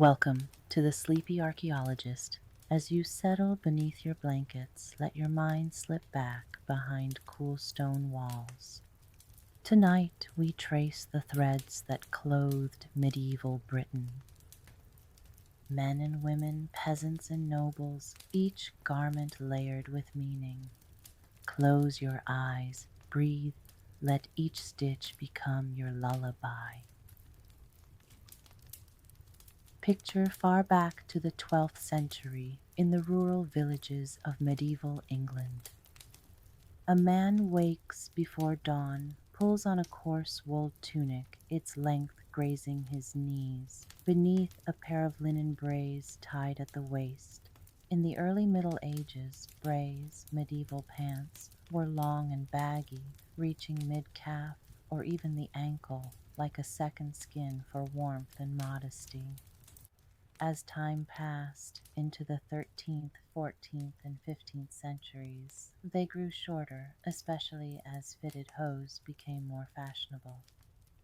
Welcome to the Sleepy Archaeologist. As you settle beneath your blankets, let your mind slip back behind cool stone walls. Tonight we trace the threads that clothed medieval Britain. Men and women, peasants and nobles, each garment layered with meaning. Close your eyes, breathe, let each stitch become your lullaby. Picture far back to the 12th century in the rural villages of medieval England. A man wakes before dawn, pulls on a coarse wool tunic, its length grazing his knees, beneath a pair of linen brays tied at the waist. In the early Middle Ages, brays, medieval pants, were long and baggy, reaching mid-calf or even the ankle, like a second skin for warmth and modesty. As time passed into the 13th, 14th, and 15th centuries, they grew shorter, especially as fitted hose became more fashionable.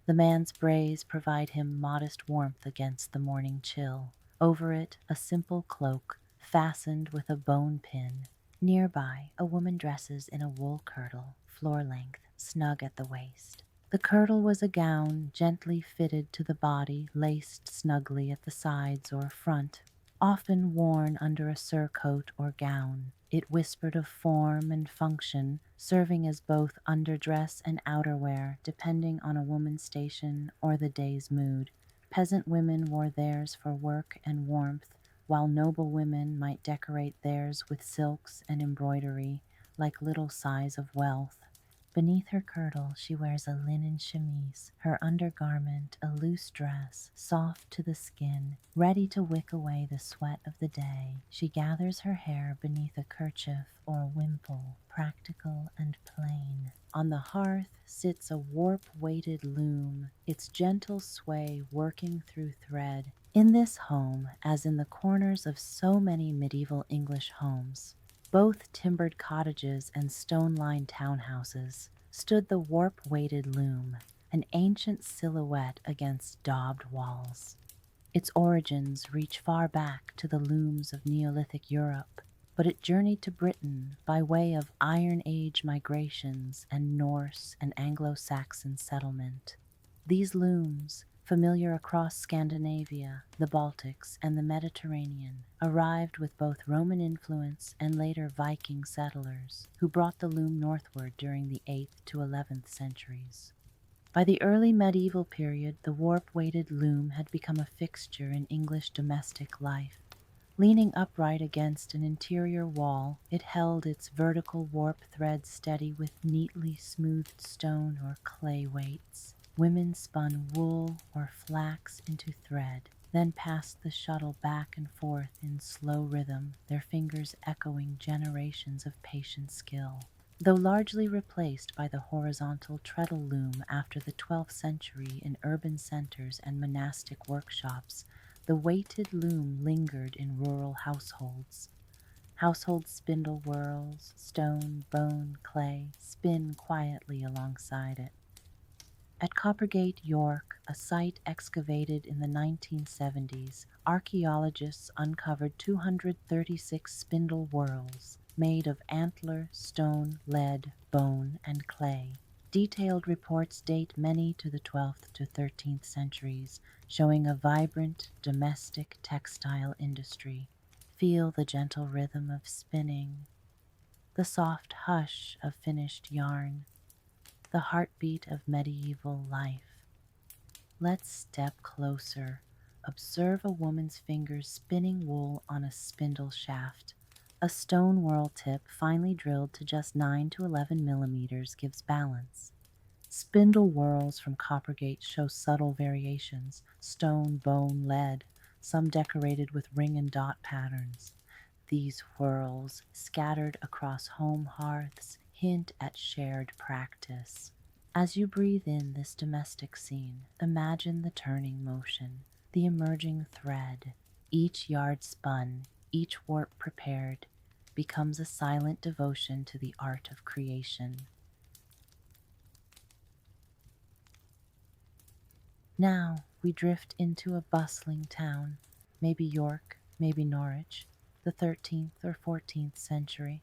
The man's brays provide him modest warmth against the morning chill. Over it, a simple cloak fastened with a bone pin. Nearby, a woman dresses in a wool kirtle, floor length, snug at the waist. The kirtle was a gown gently fitted to the body, laced snugly at the sides or front, often worn under a surcoat or gown. It whispered of form and function, serving as both underdress and outerwear, depending on a woman's station or the day's mood. Peasant women wore theirs for work and warmth, while noble women might decorate theirs with silks and embroidery, like little sighs of wealth. Beneath her kirtle, she wears a linen chemise, her undergarment a loose dress, soft to the skin, ready to wick away the sweat of the day. She gathers her hair beneath a kerchief or wimple, practical and plain. On the hearth sits a warp-weighted loom, its gentle sway working through thread. In this home, as in the corners of so many medieval English homes, both timbered cottages and stone-lined townhouses, stood the warp-weighted loom, an ancient silhouette against daubed walls. Its origins reach far back to the looms of Neolithic Europe, but it journeyed to Britain by way of Iron Age migrations and Norse and Anglo-Saxon settlement. These looms, familiar across Scandinavia, the Baltics, and the Mediterranean, arrived with both Roman influence and later Viking settlers, who brought the loom northward during the 8th to 11th centuries. By the early medieval period, the warp-weighted loom had become a fixture in English domestic life. Leaning upright against an interior wall, it held its vertical warp thread steady with neatly smoothed stone or clay weights. Women spun wool or flax into thread, then passed the shuttle back and forth in slow rhythm, their fingers echoing generations of patient skill. Though largely replaced by the horizontal treadle loom after the 12th century in urban centers and monastic workshops, the weighted loom lingered in rural households. Household spindle whirls, stone, bone, clay, spin quietly alongside it. At Coppergate, York, a site excavated in the 1970s, archaeologists uncovered 236 spindle whorls made of antler, stone, lead, bone, and clay. Detailed reports date many to the 12th to 13th centuries, showing a vibrant domestic textile industry. Feel the gentle rhythm of spinning, the soft hush of finished yarn, the heartbeat of medieval life. Let's step closer. Observe a woman's fingers spinning wool on a spindle shaft. A stone whorl tip finely drilled to just 9 to 11 millimeters gives balance. Spindle whorls from Coppergate show subtle variations, stone, bone, lead, some decorated with ring and dot patterns. These whorls, scattered across home hearths, hint at shared practice. As you breathe in this domestic scene, imagine the turning motion, the emerging thread. Each yard spun, each warp prepared, becomes a silent devotion to the art of creation. Now we drift into a bustling town. maybe York, maybe Norwich, the 13th or 14th century.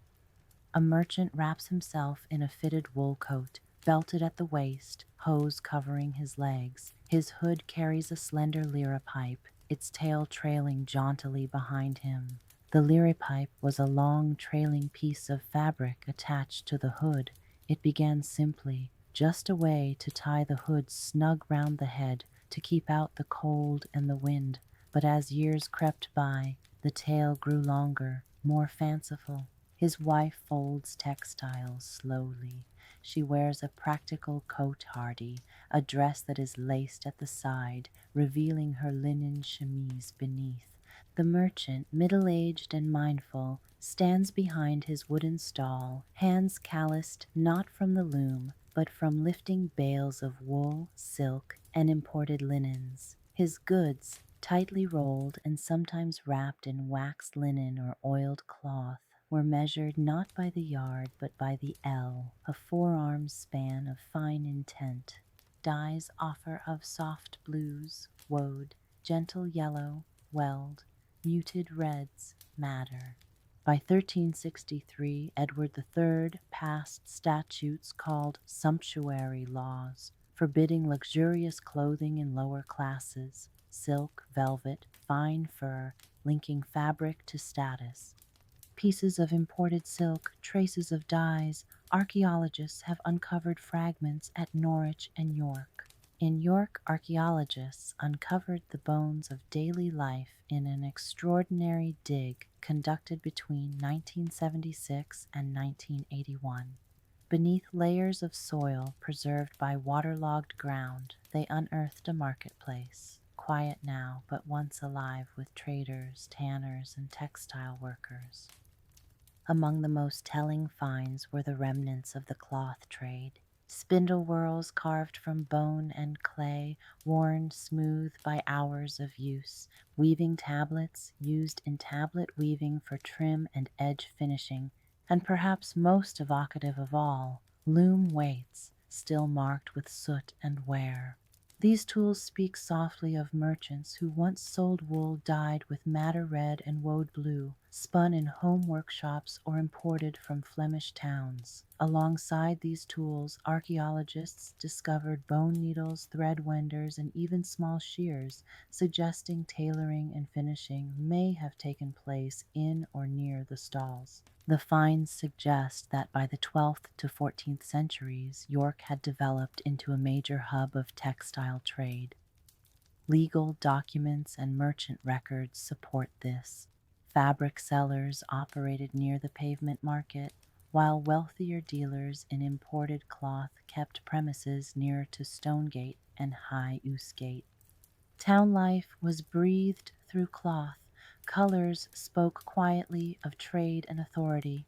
A merchant wraps himself in a fitted wool coat, belted at the waist, hose covering his legs. His hood carries a slender lyre pipe, its tail trailing jauntily behind him. The lyre pipe was a long, trailing piece of fabric attached to the hood. It began simply, just a way to tie the hood snug round the head to keep out the cold and the wind. But as years crept by, the tail grew longer, more fanciful. His wife folds textiles slowly. She wears a practical cote hardie, a dress that is laced at the side, revealing her linen chemise beneath. The merchant, middle-aged and mindful, stands behind his wooden stall, hands calloused not from the loom, but from lifting bales of wool, silk, and imported linens. His goods, tightly rolled and sometimes wrapped in waxed linen or oiled cloth, were measured not by the yard but by the ell, a forearm span of fine intent. Dyes offer of soft blues, woad, gentle yellow, weld, muted reds, madder. By 1363, Edward III passed statutes called sumptuary laws, forbidding luxurious clothing in lower classes, silk, velvet, fine fur, linking fabric to status. Pieces of imported silk, traces of dyes, archaeologists have uncovered fragments at Norwich and York. In York, archaeologists uncovered the bones of daily life in an extraordinary dig conducted between 1976 and 1981. Beneath layers of soil preserved by waterlogged ground, they unearthed a marketplace, quiet now but once alive with traders, tanners, and textile workers. Among the most telling finds were the remnants of the cloth trade. Spindle whorls carved from bone and clay, worn smooth by hours of use, weaving tablets used in tablet weaving for trim and edge finishing, and perhaps most evocative of all, loom weights, still marked with soot and wear. These tools speak softly of merchants who once sold wool dyed with madder red and woad blue, spun in home workshops or imported from Flemish towns. Alongside these tools, archaeologists discovered bone needles, thread wenders, and even small shears, suggesting tailoring and finishing may have taken place in or near the stalls. The finds suggest that by the 12th to 14th centuries, York had developed into a major hub of textile trade. Legal documents and merchant records support this. Fabric sellers operated near the pavement market, while wealthier dealers in imported cloth kept premises nearer to Stonegate and High Ousegate. Town life was breathed through cloth. Colors spoke quietly of trade and authority.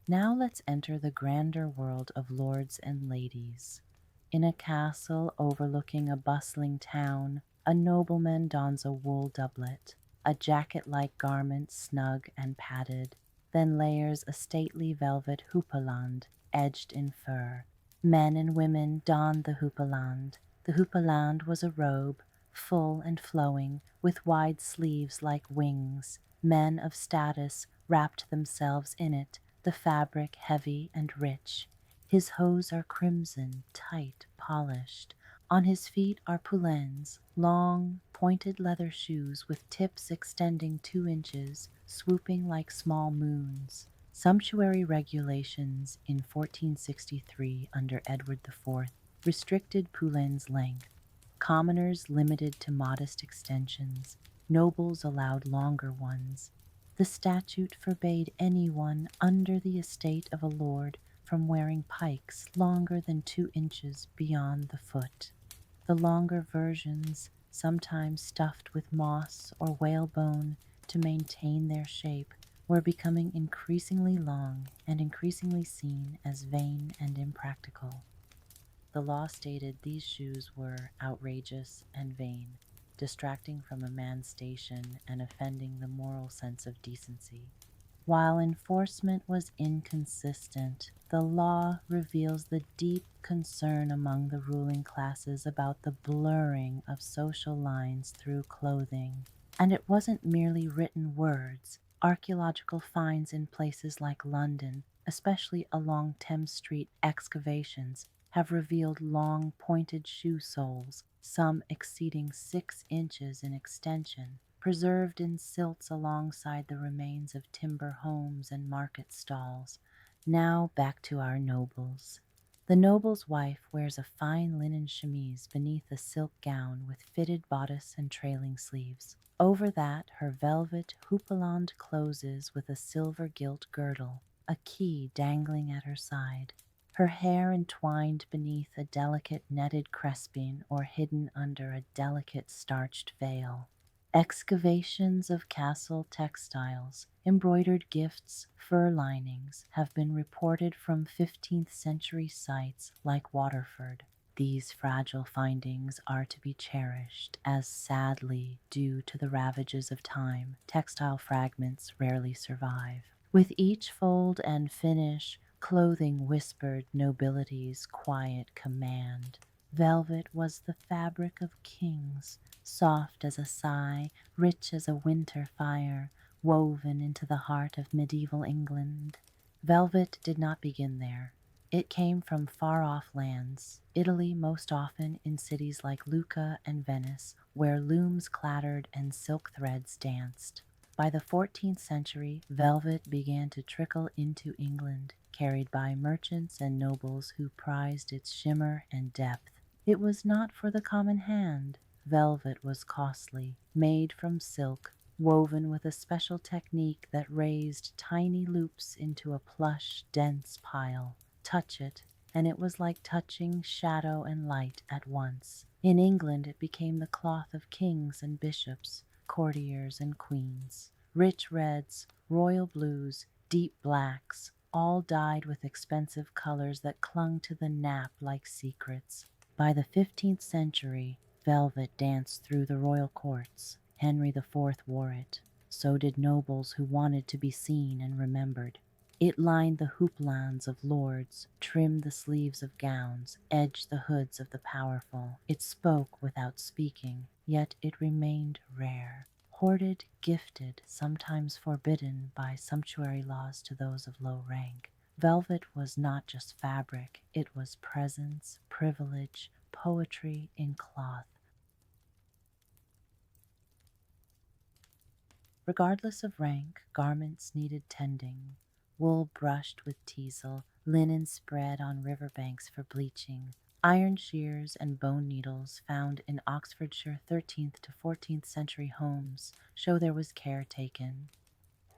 Now let's enter the grander world of lords and ladies. In a castle overlooking a bustling town, a nobleman dons a wool doublet, a jacket-like garment snug and padded, then layers a stately velvet houppeland edged in fur. Men and women donned the houppeland. The houppeland was a robe, full and flowing, with wide sleeves like wings. Men of status wrapped themselves in it, the fabric heavy and rich. His hose are crimson, tight, polished. On his feet are houppelandes, long, pointed leather shoes with tips extending 2 inches, swooping like small moons. Sumptuary regulations in 1463 under Edward IV restricted houppelandes' length. Commoners limited to modest extensions, nobles allowed longer ones. The statute forbade anyone under the estate of a lord from wearing pikes longer than 2 inches beyond the foot. The longer versions, sometimes stuffed with moss or whalebone to maintain their shape, were becoming increasingly long and increasingly seen as vain and impractical. The law stated these shoes were outrageous and vain, distracting from a man's station and offending the moral sense of decency. While enforcement was inconsistent, the law reveals the deep concern among the ruling classes about the blurring of social lines through clothing. And it wasn't merely written words. Archaeological finds in places like London, especially along Thames Street excavations, have revealed long pointed shoe soles, some exceeding 6 inches in extension, preserved in silts alongside the remains of timber homes and market stalls. Now back to our nobles. The noble's wife wears a fine linen chemise beneath a silk gown with fitted bodice and trailing sleeves. Over that, her velvet houppeland closes with a silver gilt girdle, a key dangling at her side. Her hair entwined beneath a delicate netted crespine or hidden under a delicate starched veil. Excavations of castle textiles, embroidered gifts, fur linings have been reported from 15th century sites like Waterford. These fragile findings are to be cherished, as sadly, due to the ravages of time, textile fragments rarely survive. With each fold and finish, clothing whispered nobility's quiet command. Velvet was the fabric of kings, soft as a sigh, rich as a winter fire, woven into the heart of medieval England. Velvet did not begin there. It came from far-off lands, Italy most often in cities like Lucca and Venice, where looms clattered and silk threads danced. By the 14th century, velvet began to trickle into England, carried by merchants and nobles who prized its shimmer and depth. It was not for the common hand. Velvet was costly, made from silk, woven with a special technique that raised tiny loops into a plush, dense pile. Touch it, and it was like touching shadow and light at once. In England, it became the cloth of kings and bishops, courtiers and queens. Rich reds, royal blues, deep blacks, all dyed with expensive colors that clung to the nap like secrets. By the 15th century, velvet danced through the royal courts. Henry IV wore it. So did nobles who wanted to be seen and remembered. It lined the houppelandes of lords, trimmed the sleeves of gowns, edged the hoods of the powerful. It spoke without speaking, yet it remained rare. Hoarded, gifted, sometimes forbidden by sumptuary laws to those of low rank. Velvet was not just fabric, it was presence, privilege, poetry in cloth. Regardless of rank, garments needed tending. Wool brushed with teasel, linen spread on river banks for bleaching. Iron shears and bone needles found in Oxfordshire 13th to 14th century homes show there was care taken.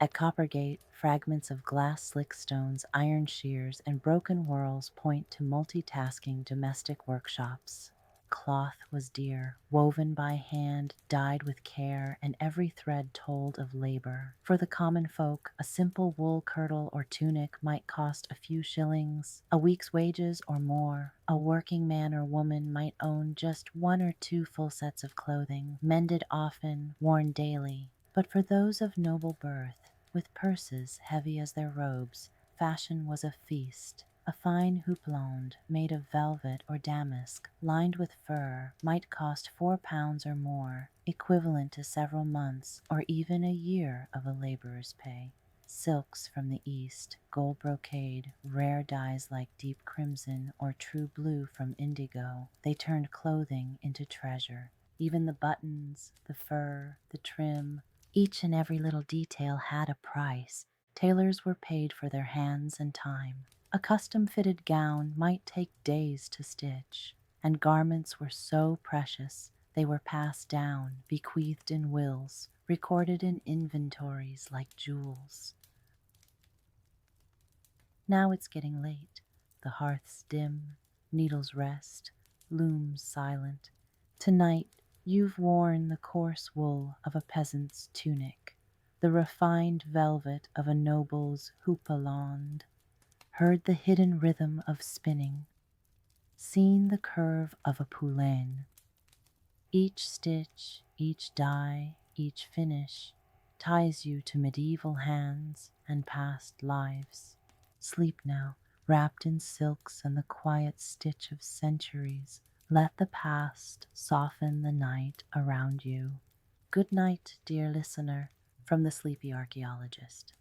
At Coppergate, fragments of glass slickstones, iron shears, and broken whorls point to multitasking domestic workshops. Cloth was dear, woven by hand, dyed with care, and every thread told of labor. For the common folk, a simple wool kirtle or tunic might cost a few shillings, a week's wages or more. A working man or woman might own just 1 or 2 full sets of clothing, mended often, worn daily. But for those of noble birth, with purses heavy as their robes, fashion was a feast. A fine houppelande made of velvet or damask, lined with fur, might cost £4 or more, equivalent to several months or even a year of a laborer's pay. Silks from the East, gold brocade, rare dyes like deep crimson or true blue from indigo, they turned clothing into treasure. Even the buttons, the fur, the trim, each and every little detail had a price. Tailors were paid for their hands and time. A custom-fitted gown might take days to stitch, and garments were so precious they were passed down, bequeathed in wills, recorded in inventories like jewels. Now it's getting late. The hearth's dim, needles rest, looms silent. Tonight you've worn the coarse wool of a peasant's tunic, the refined velvet of a noble's houppeland, heard the hidden rhythm of spinning, seen the curve of a poulain. Each stitch, each dye, each finish, ties you to medieval hands and past lives. Sleep now, wrapped in silks and the quiet stitch of centuries. Let the past soften the night around you. Good night, dear listener, from the Sleepy Archaeologist.